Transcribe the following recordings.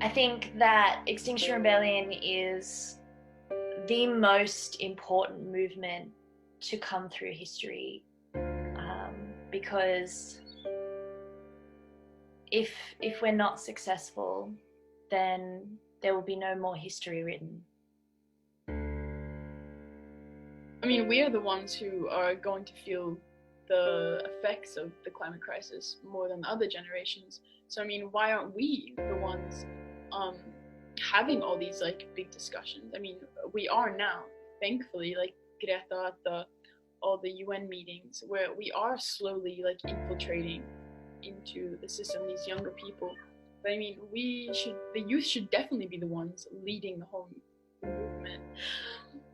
I think that Extinction Rebellion is the most important movement to come through history, because if we're not successful, then there will be no more history written. I mean, we are the ones who are going to feel the effects of the climate crisis more than other generations. So I mean, why aren't we the ones having all these like big discussions? I mean, we are now, thankfully, like Greta at all the UN meetings, where we are slowly like infiltrating into the system, these younger people. But I mean, the youth should definitely be the ones leading the whole movement.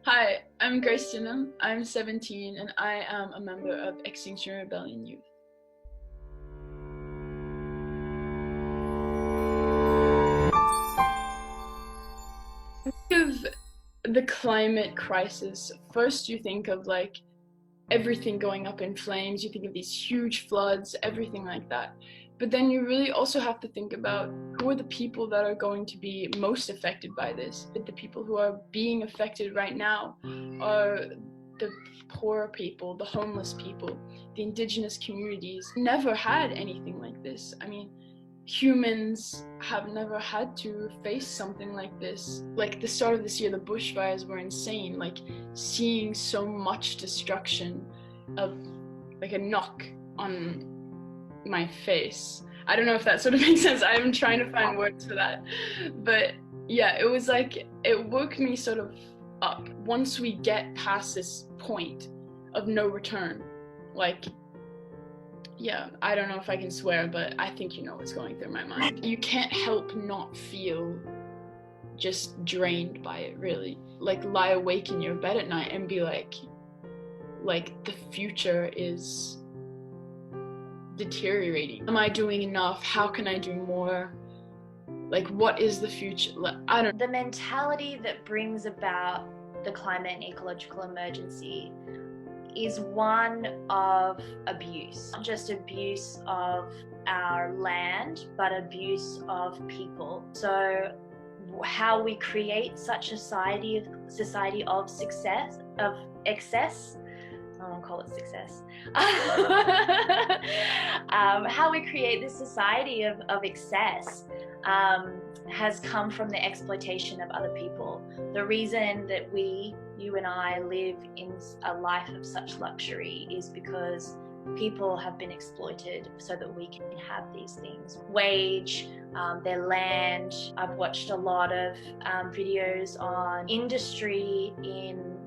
Hi, I'm Grace Dinham. I'm 17 and I am a member of Extinction Rebellion Youth. Of the climate crisis, first you think of like everything going up in flames, you think of these huge floods, everything like that. But then you really also have to think about who are the people that are going to be most affected by this. The people who are being affected right now are the poor people, the homeless people, the indigenous communities. Never had anything like this. I mean, humans have never had to face something like this. Like the start of this year, the bushfires were insane. Like seeing so much destruction of like a knock on my face. I don't know if that sort of makes sense. I'm trying to find words for that. But yeah, it was like, it woke me sort of up. Once we get past this point of no return, like, yeah, I don't know if I can swear, but I think you know what's going through my mind. You can't help not feel just drained by it, really. Like lie awake in your bed at night and be like the future is deteriorating. Am I doing enough? How can I do more? Like, what is the future? I don't know. The mentality that brings about the climate and ecological emergency is one of abuse. Not just abuse of our land, but abuse of people. So how we create such a society of success, of excess, I won't call it success. How we create this society of excess has come from the exploitation of other people. The reason that you and I live in a life of such luxury is because people have been exploited so that we can have these things. Wage, their land. I've watched a lot of videos on industry in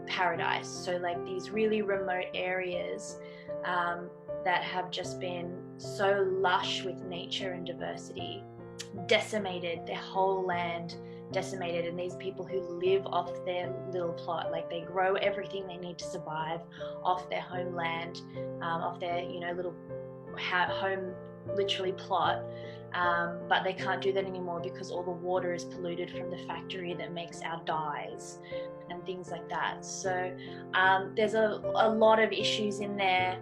paradise. So like these really remote areas that have just been so lush with nature and diversity, decimated, their whole land decimated, and these people who live off their little plot, like they grow everything they need to survive off their homeland, off their little home literally plot, but they can't do that anymore because all the water is polluted from the factory that makes our dyes and things like that. So there's a lot of issues in there.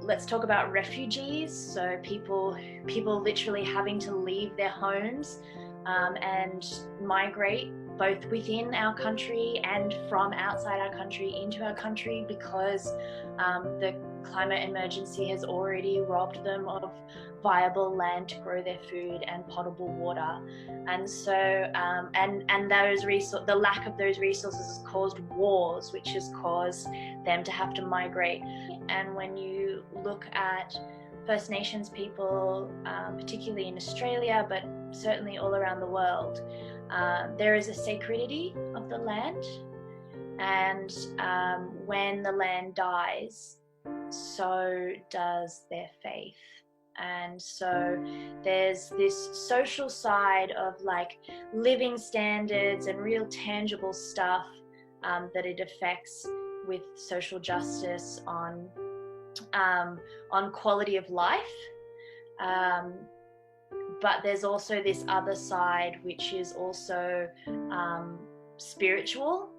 Let's talk about refugees. So people literally having to leave their homes and migrate both within our country and from outside our country into our country because the climate emergency has already robbed them of viable land to grow their food and potable water. And so and the lack of those resources has caused wars, which has caused them to have to migrate. And when you look at First Nations people, particularly in Australia, but certainly all around the world, there is a sacredity of the land, and when the land dies, so does their faith. And so there's this social side of like living standards and real tangible stuff that it affects with social justice on quality of life. But there's also this other side, which is also spiritual.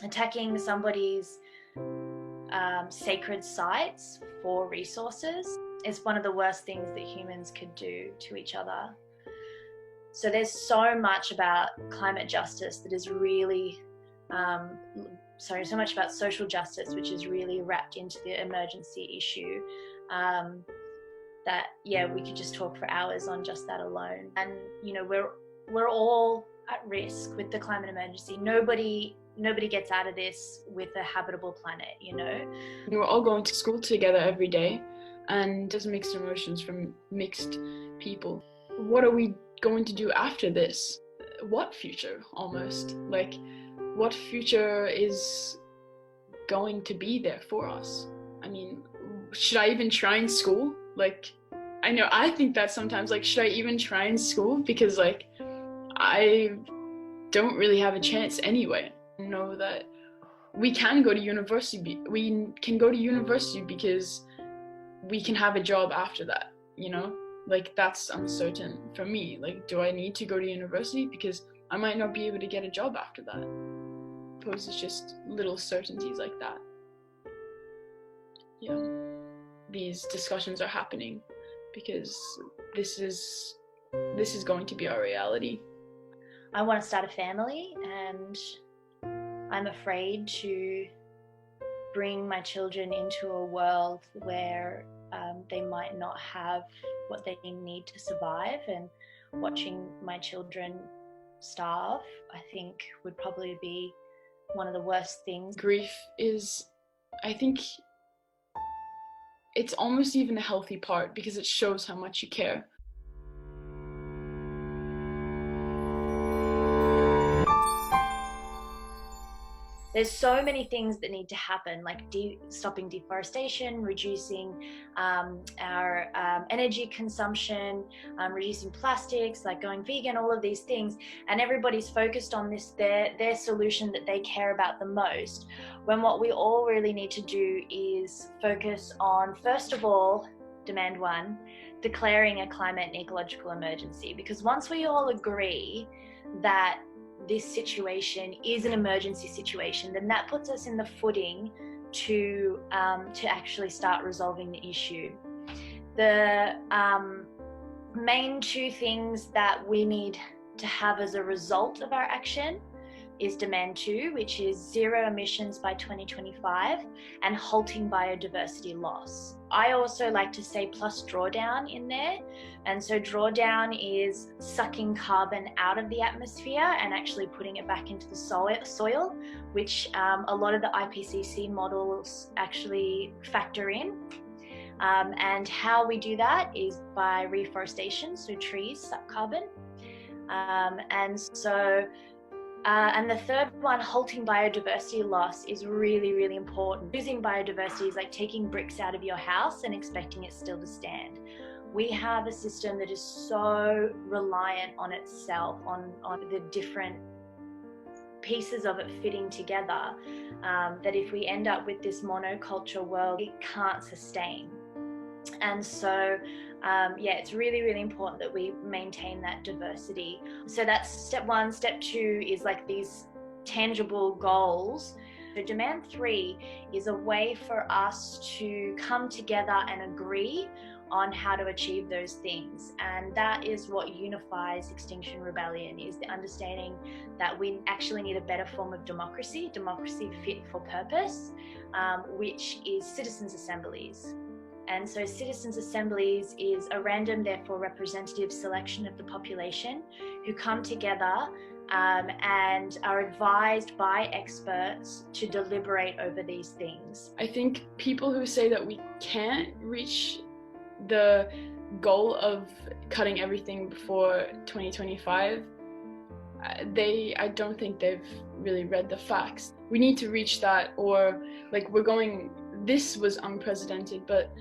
Attacking somebody's sacred sites for resources is one of the worst things that humans could do to each other. So there's so much about climate justice that is really, so much about social justice, which is really wrapped into the emergency issue, that, we could just talk for hours on just that alone. And, we're all at risk with the climate emergency. Nobody gets out of this with a habitable planet, We're all going to school together every day, and there's mixed emotions from mixed people. What are we going to do after this? What future, almost? Like, what future is going to be there for us? I mean, should I even try in school? Like, I know I think that sometimes, like, should I even try in school? Because, like, I don't really have a chance anyway. I know that we can go to university. We can go to university because we can have a job after that, Like, that's uncertain for me. Like, do I need to go to university? Because I might not be able to get a job after that. I suppose it's just little certainties like that. These discussions are happening because this is going to be our reality. I want to start a family, and I'm afraid to bring my children into a world where they might not have what they need to survive, and watching my children starve, I think, would probably be one of the worst things. Grief is, I think, it's almost even a healthy part because it shows how much you care. There's so many things that need to happen, like stopping deforestation, reducing our energy consumption, reducing plastics, like going vegan, all of these things. And everybody's focused on this, their solution that they care about the most. When what we all really need to do is focus on, first of all, demand one, declaring a climate and ecological emergency. Because once we all agree that this situation is an emergency situation, then that puts us in the footing to actually start resolving the issue. The main two things that we need to have as a result of our action is Demand 2, which is zero emissions by 2025 and halting biodiversity loss. I also like to say plus drawdown in there. And so drawdown is sucking carbon out of the atmosphere and actually putting it back into the soil, which a lot of the IPCC models actually factor in. And how we do that is by reforestation, so trees suck carbon. And the third one, halting biodiversity loss, is really, really important. Losing biodiversity is like taking bricks out of your house and expecting it still to stand. We have a system that is so reliant on itself, on the different pieces of it fitting together, that if we end up with this monoculture world, it can't sustain. And so it's really, really important that we maintain that diversity. So that's step 1. Step 2 is like these tangible goals. So Demand 3 is a way for us to come together and agree on how to achieve those things. And that is what unifies Extinction Rebellion, is the understanding that we actually need a better form of democracy fit for purpose, which is citizens' assemblies. And so citizens' assemblies is a random, therefore representative selection of the population who come together and are advised by experts to deliberate over these things. I think people who say that we can't reach the goal of cutting everything before 2025, I don't think they've really read the facts. We need to reach that, or like this was unprecedented, but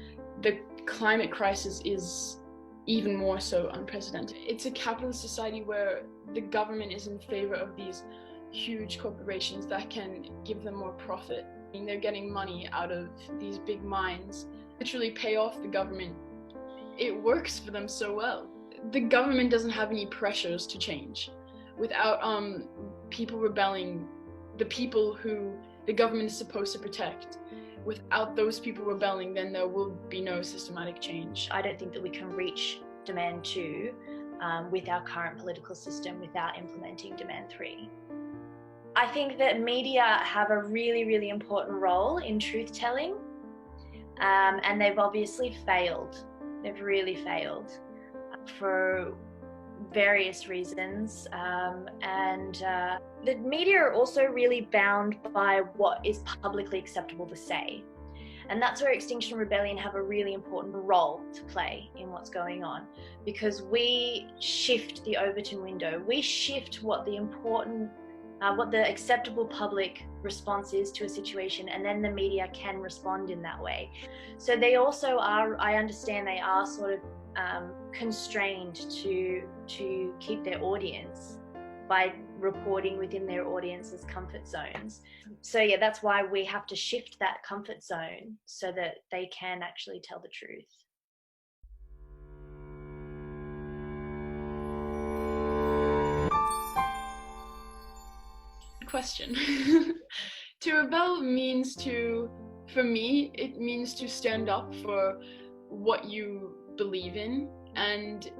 the climate crisis is even more so unprecedented. It's a capitalist society where the government is in favor of these huge corporations that can give them more profit. I mean, they're getting money out of these big mines, literally pay off the government. It works for them so well. The government doesn't have any pressures to change. Without people rebelling, the people who the government is supposed to protect, without those people rebelling, then there will be no systematic change. I don't think that we can reach Demand 2 with our current political system without implementing Demand 3. I think that media have a really, really important role in truth telling, and they've obviously failed. They've really failed for various reasons, and the media are also really bound by what is publicly acceptable to say, and that's where Extinction Rebellion have a really important role to play in what's going on, because we shift the Overton window, we shift what the acceptable public response is to a situation, and then the media can respond in that way. So they also are, I understand they are sort of constrained to keep their audience by reporting within their audience's comfort zones. So yeah, that's why we have to shift that comfort zone so that they can actually tell the truth. Question. To rebel means for me, it means to stand up for what you believe in, and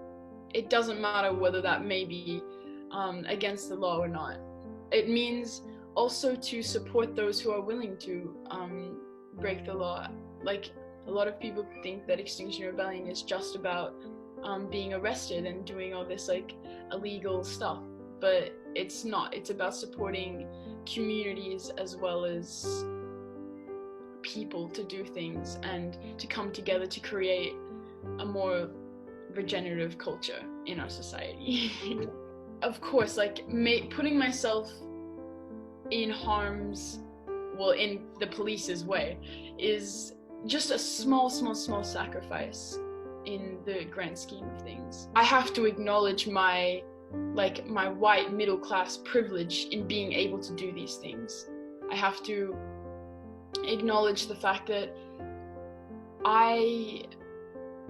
it doesn't matter whether that may be against the law or not. It means also to support those who are willing to break the law. Like, a lot of people think that Extinction Rebellion is just about being arrested and doing all this like illegal stuff, but it's not. It's about supporting communities as well as people to do things and to come together to create a more regenerative culture in our society. Of course, like putting myself in in the police's way is just a small sacrifice in the grand scheme of things. I have to acknowledge my white middle class privilege in being able to do these things. I have to acknowledge the fact that I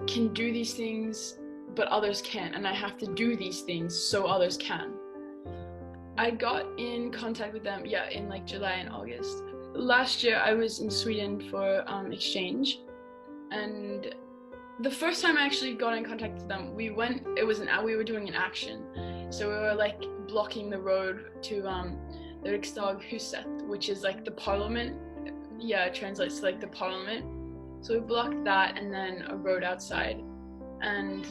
can do these things but others can't, and I have to do these things so others can. I got in contact with them in like July and August. Last year I was in Sweden for exchange, and the first time I actually got in contact with them, we were doing an action. So we were like blocking the road to the Riksdagshuset, which is like the parliament. Yeah, it translates to like the parliament. So we blocked that, and then a road outside, and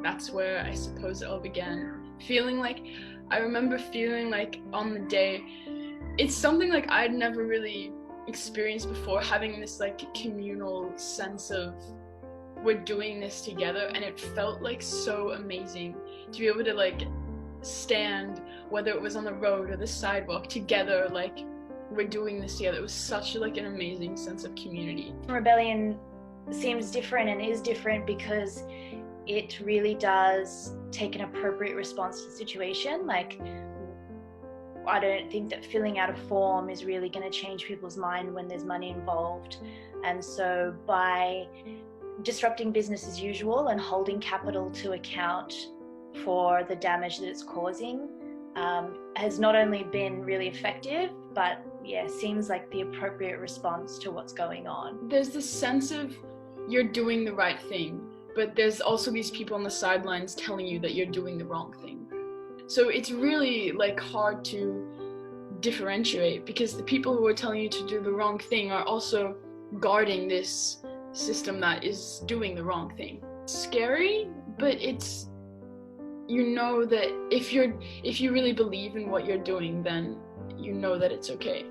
that's where I suppose it all began. I remember feeling like on the day, it's something like I'd never really experienced before, having this like communal sense of we're doing this together, and it felt like so amazing to be able to like stand, whether it was on the road or the sidewalk, together, like we're doing this together. It was such like an amazing sense of community. Rebellion seems different and is different because it really does take an appropriate response to the situation. Like, I don't think that filling out a form is really going to change people's mind when there's money involved. And so by disrupting business as usual and holding capital to account for the damage that it's causing has not only been really effective, but seems like the appropriate response to what's going on. There's this sense of you're doing the right thing, but there's also these people on the sidelines telling you that you're doing the wrong thing. So it's really like hard to differentiate, because the people who are telling you to do the wrong thing are also guarding this system that is doing the wrong thing. It's scary, but it's, you know that if you really believe in what you're doing, then you know that it's okay.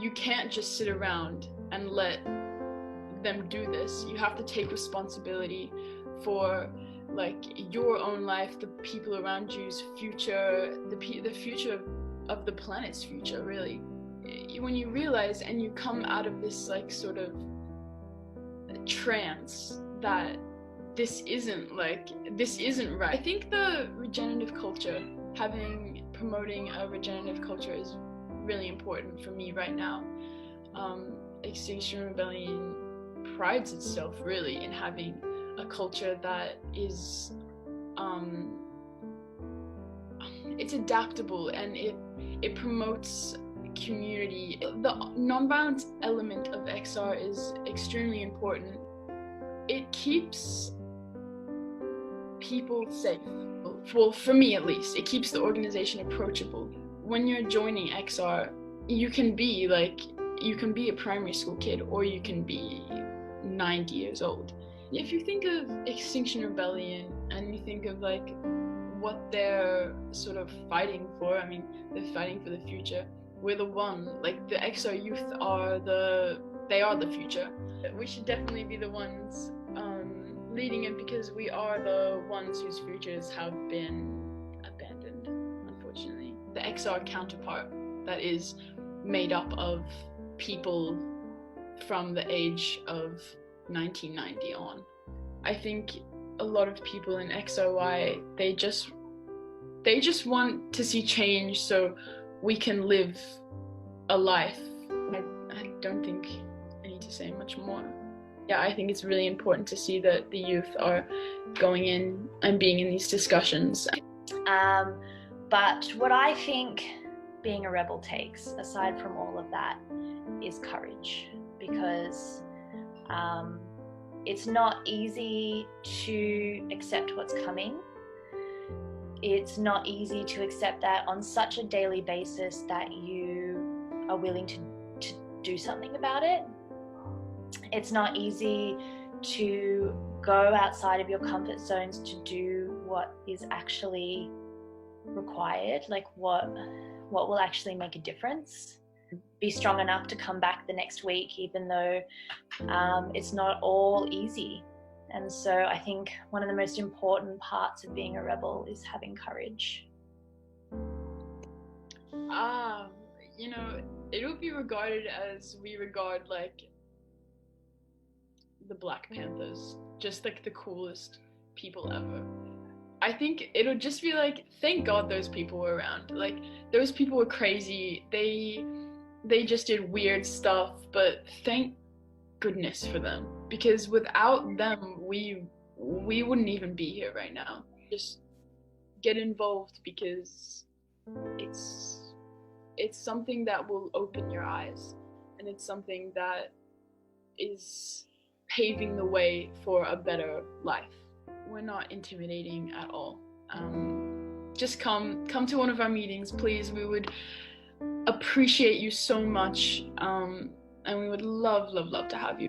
You can't just sit around and let them do this. You have to take responsibility for like your own life, the people around you's future, the future of the planet's future, really. When you realize and you come out of this like sort of trance that this isn't right. I think the regenerative culture, promoting a regenerative culture is really important for me right now. Extinction Rebellion prides itself really in having a culture that is it's adaptable, and it promotes community. The nonviolence element of XR is extremely important. It keeps people safe. Well, for me at least, it keeps the organization approachable. When you're joining XR, you can be a primary school kid, or you can be 90 years old. If you think of Extinction Rebellion and you think of like what they're sort of fighting for, I mean, they're fighting for the future. We're the one, like the XR youth are the future. We should definitely be the ones leading it, because we are the ones whose futures have been abandoned, unfortunately. The XR counterpart that is made up of people from the age of 1990 on. I think a lot of people in XRY, they just want to see change so we can live a life. I don't think I need to say much more. Yeah, I think it's really important to see that the youth are going in and being in these discussions. But what I think being a rebel takes, aside from all of that, is courage, because it's not easy to accept what's coming. It's not easy to accept that on such a daily basis that you are willing to do something about it. It's not easy to go outside of your comfort zones to do what is actually required, like what will actually make a difference. Be strong enough to come back the next week, even though it's not all easy. And so I think one of the most important parts of being a rebel is having courage. It would be regarded as we regard like the Black Panthers, just like the coolest people ever. I think it'll just be like, thank God those people were around. Like, those people were crazy. They just did weird stuff, but thank goodness for them, because without them we wouldn't even be here right now. Just get involved, because it's something that will open your eyes, and it's something that is paving the way for a better life. We're not intimidating at all. Just come to one of our meetings, please. appreciate you so much, and we would love to have you.